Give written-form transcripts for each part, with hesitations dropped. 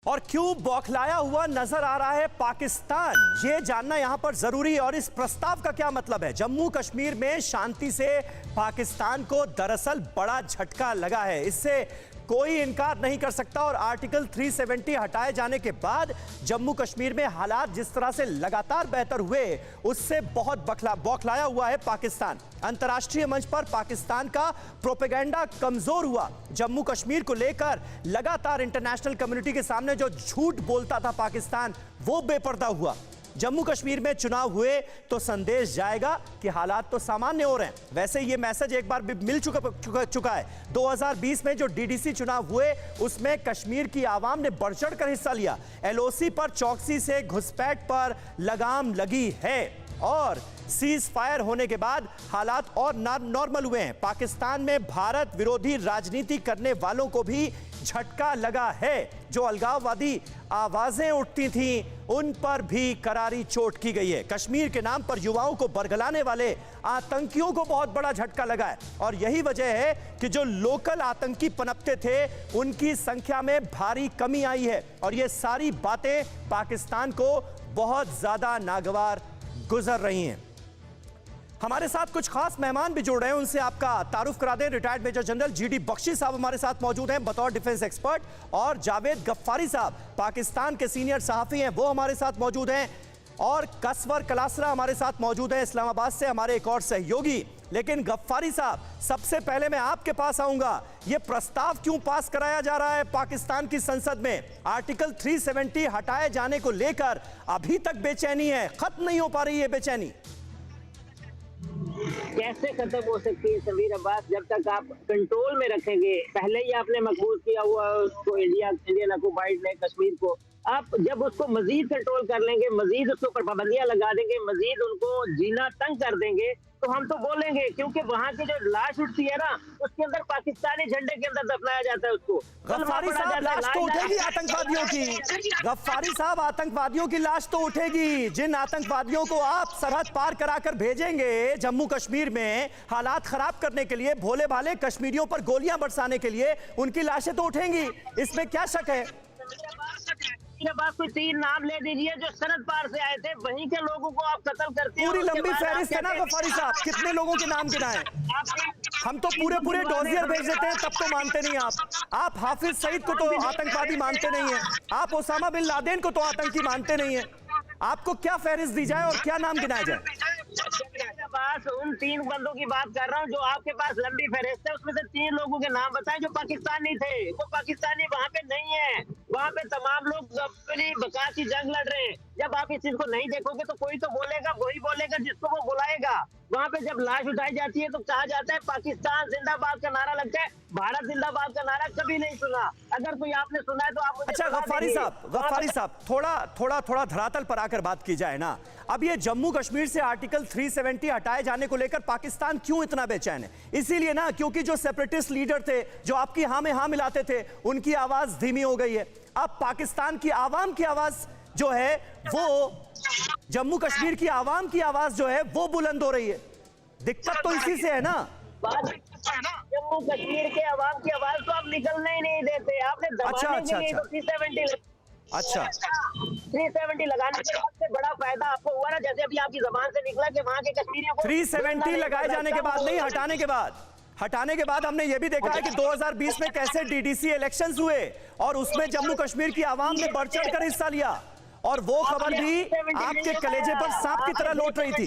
और क्यों बौखलाया हुआ नजर आ रहा है पाकिस्तान, ये जानना यहां पर जरूरी है। और इस प्रस्ताव का क्या मतलब है? जम्मू कश्मीर में शांति से पाकिस्तान को दरअसल बड़ा झटका लगा है, इससे कोई इनकार नहीं कर सकता। और आर्टिकल 370 हटाए जाने के बाद जम्मू कश्मीर में हालात जिस तरह से लगातार बेहतर हुए, उससे बहुत बौखलाया हुआ है पाकिस्तान। अंतर्राष्ट्रीय मंच पर पाकिस्तान का प्रोपेगेंडा कमजोर हुआ। जम्मू कश्मीर को लेकर लगातार इंटरनेशनल कम्युनिटी के सामने जो झूठ बोलता था पाकिस्तान, वो बेपर्दा हुआ। जम्मू कश्मीर में चुनाव हुए तो संदेश जाएगा कि हालात तो सामान्य हो रहे हैं। वैसे ये मैसेज एक बार भी मिल चुका है। 2020 में जो डीडीसी चुनाव हुए, उसमें कश्मीर की आवाम ने बढ़ चढ़ कर हिस्सा लिया। एलओसी पर चौकसी से घुसपैठ पर लगाम लगी है और सीज फायर होने के बाद हालात और नॉर्मल हुए हैं। पाकिस्तान में भारत विरोधी राजनीति करने वालों को भी झटका लगा है। जो अलगाववादी आवाजें उठती थीं, उन पर भी करारी चोट की गई है। कश्मीर के नाम पर युवाओं को बरगलाने वाले आतंकियों को बहुत बड़ा झटका लगा है। और यही वजह है कि जो लोकल आतंकी पनपते थे, उनकी संख्या में भारी कमी आई है। और ये सारी बातें पाकिस्तान को बहुत ज्यादा नागवार गुजर रही हैं। हमारे साथ कुछ खास मेहमान भी जुड़ रहे हैं, उनसे आपका तारुफ करा दें। Retired major general GD Bakshi साहब हमारे साथ मौजूद हैं बतौर डिफेंस एक्सपर्ट, और जावेद गफ्फारी साहब पाकिस्तान के सीनियर सहाफी हैं, वो हमारे साथ मौजूद हैं, और कसवर कलासरा हमारे साथ मौजूद हैं इस्लामाबाद से, हमारे एक और सहयोगी। लेकिन गफ्फारी साहब, सबसे पहले मैं आपके पास आऊंगा। यह प्रस्ताव क्यों पास कराया जा रहा है पाकिस्तान की संसद में? आर्टिकल 370 हटाए जाने को लेकर अभी तक बेचैनी है, खत्म नहीं हो पा रही है बेचैनी। कैसे खत्म हो सकती है समीर अब्बास, जब तक आप कंट्रोल में रखेंगे। पहले ही आपने मकबूल किया हुआ उसको, इंडियन ऑक्युपाइड ने कश्मीर को। आप जब उसको मजीद कंट्रोल कर लेंगे, मजीद उसके ऊपर पाबंदियां लगा देंगे, मजीद उनको जीना तंग कर देंगे, तो हम तो बोलेंगे। क्योंकि वहाँ की जो लाश उठती है ना, उसके अंदर पाकिस्तानी झंडे के अंदर दफनाया जाता है उसको। गफ्फारी साहब, लाश तो उठेगी आतंकवादियों की। गफ्फारी साहब, आतंकवादियों की लाश तो उठेगी। जिन आतंकवादियों को आप सरहद पार कराकर भेजेंगे जम्मू कश्मीर में हालात खराब करने के लिए, भोले भाले कश्मीरियों पर गोलियां बरसाने के लिए, उनकी लाशें तो उठेंगी, इसमें क्या शक है? बात कोई 3 नाम ले दीजिए जो सरहद पार से आए थे, वहीं के लोगों को आप कत्ल करते हैं। पूरी लंबी फहरिस्त है ना गफ्फारी साहब, कितने लोगों के नाम गिनाएं? हम तो पूरे डॉजियर भेज देते हैं, तब तो मानते नहीं आप हाफिज सईद को तो आतंकवादी मानते नहीं है, आप ओसामा बिन लादेन को तो आतंकी मानते नहीं है। आपको क्या फहरिस्त दी जाए और क्या नाम गिनाया जाए? पास उन 3 बंदों की बात कर रहा हूँ जो आपके पास लंबी फहरिस्त है, उसमें से 3 लोगों के नाम बताएं जो पाकिस्तानी थे। वो पाकिस्तानी वहाँ पे नहीं है, वहाँ पे तमाम लोग अपनी बका की जंग लड़ रहे हैं। जब आप इस चीज को नहीं देखोगे तो कोई तो बोलेगा, वही बोलेगा जिसको वो बुलाएगा। वहाँ पे जब लाश उठाई जाती है तो कहा जाता है पाकिस्तान जिंदाबाद का नारा लगता है, भारत जिंदाबाद का नारा कभी नहीं सुना। अगर कोई आपने सुना है तो आप मुझे अच्छा गफ्फारी साहब, थोड़ा धरातल पर आकर बात की जाए ना। अब ये जम्मू कश्मीर से आर्टिकल 370 हटाए जाने को लेकर पाकिस्तान क्यों इतना बेचैन है? इसीलिए ना, क्योंकि जो सेपरेटिस्ट लीडर थे, जो आपकी हाँ में हाँ मिलाते थे, उनकी आवाज धीमी हो गई है। अब पाकिस्तान की आवाम की आवाज जो है, वो जम्मू कश्मीर की आवाम की आवाज जो है, वो बुलंद हो रही है। दिक्कत तो इसी से है ना। जम्मू कश्मीर के आवाम की आवाज तो आप निकलने ही नहीं देते। आपने दबाने के लिए तो 370 लगाने से सबसे बड़ा फायदा आपको हुआ ना, जैसे अभी आपकी जबान से निकला कि वहाँ के कश्मीरियों को 370 लगाए जाने के बाद नहीं, हटाने के बाद हमने यह भी देखा है कि 2020 में कैसे डीडीसी इलेक्शंस हुए और उसमें जम्मू कश्मीर की आवाम ने बढ़ चढ़ कर हिस्सा लिया, और वो खबर भी आपके कलेजे पर सांप की तरह लौट रही थी।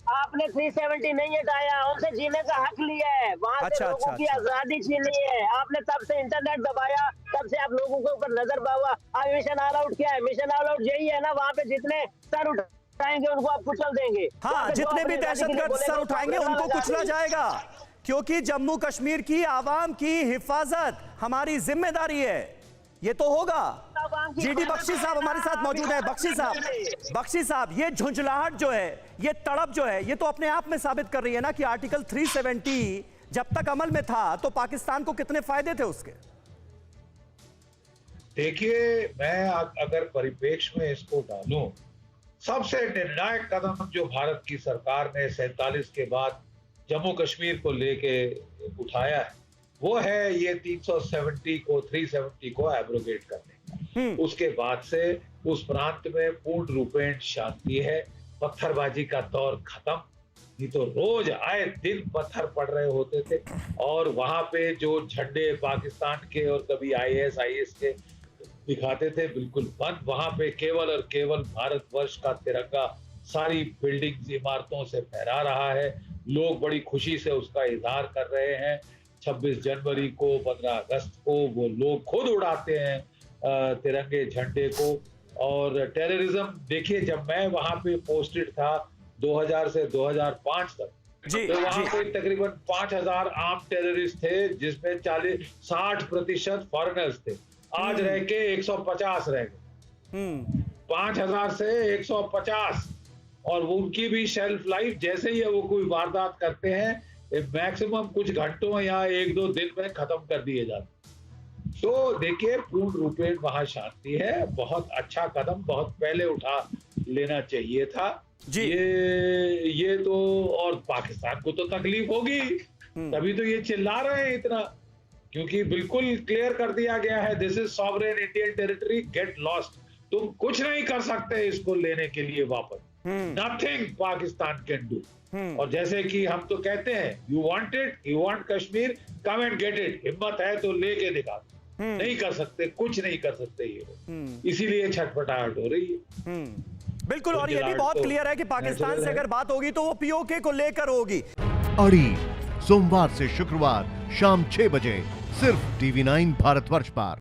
आपने 370 नहीं हटाया, उनसे जीने का हक लिया है, वहाँ से लोगों की आजादी छीनी है। आपने तब से इंटरनेट दबाया, तब से आप लोगों के ऊपर नजर पावा। आप मिशन ऑल आउट क्या है? मिशन ऑल आउट यही है ना, वहाँ पे जितने सर उठाएंगे उनको आप कुचल देंगे। हाँ, जितने भी दहशतगर्द सर उठाएंगे उनको कुचला जाएगा, क्योंकि जम्मू कश्मीर की आवाम की हिफाजत हमारी जिम्मेदारी है। ये तो होगा। जीडी बख्शी साहब हमारे साथ मौजूद है। बख्शी साहब, ये झुंझलाहट जो है, ये तड़प जो है, ये तो अपने आप में साबित कर रही है ना कि आर्टिकल 370 जब तक अमल में था तो पाकिस्तान को कितने फायदे थे उसके। देखिए, मैं अगर परिप्रेक्ष्य में इसको डालूं, सबसे निर्णायक कदम जो भारत की सरकार ने 47 के बाद जम्मू कश्मीर को लेके उठाया है, वो है ये 370 को 370 को एब्रोगेट करने का। उसके बाद से उस प्रांत में पूर्ण रूपेण शांति है। पत्थरबाजी का दौर खत्म, नहीं तो रोज आए दिन पत्थर पड़ रहे होते थे। और वहां पे जो झंडे पाकिस्तान के और कभी IS के दिखाते थे, बिल्कुल बंद। वहां पे केवल और केवल भारतवर्ष का तिरंगा सारी बिल्डिंग्स, इमारतों से फहरा रहा है। लोग बड़ी खुशी से उसका इजहार कर रहे हैं। 26 जनवरी को, 15 अगस्त को वो लोग खुद उड़ाते हैं तिरंगे झंडे को। और टेररिज्म, देखिए, जब मैं वहां पे पोस्टेड था 2000 से 2005 तक, तो वहां पे तकरीबन 5000 आर्म टेररिस्ट थे, जिसमें 60% फॉरेनर्स थे। आज रह के 150 रह गए। 5000 से 150। और उनकी भी शेल्फ लाइफ, जैसे ही वो कोई वारदात करते हैं, मैक्सिमम कुछ घंटों या 1-2 दिन में खत्म कर दिए जाते। तो देखिए, पूर्ण रूपेण वहां शांति है। बहुत अच्छा कदम बहुत पहले उठा लेना चाहिए था ये तो। और पाकिस्तान को तो तकलीफ होगी, तभी तो ये चिल्ला रहे हैं इतना, क्योंकि बिल्कुल क्लियर कर दिया गया है, this is sovereign Indian territory, get lost. तुम कुछ नहीं कर सकते इसको लेने के लिए वापस। Nothing Pakistan can do. और जैसे कि हम तो कहते हैं, you want it, you want Kashmir, come and get it. हिम्मत है तो लेके दिखा। नहीं कर सकते, कुछ नहीं कर सकते ये लोग, इसीलिए छटपटाहट हो रही है। बिल्कुल। और ये भी बहुत क्लियर है कि पाकिस्तान से अगर बात होगी तो वो POK को लेकर होगी। अड़ी सोमवार से शुक्रवार शाम 6 बजे सिर्फ TV9 भारतवर्ष पर।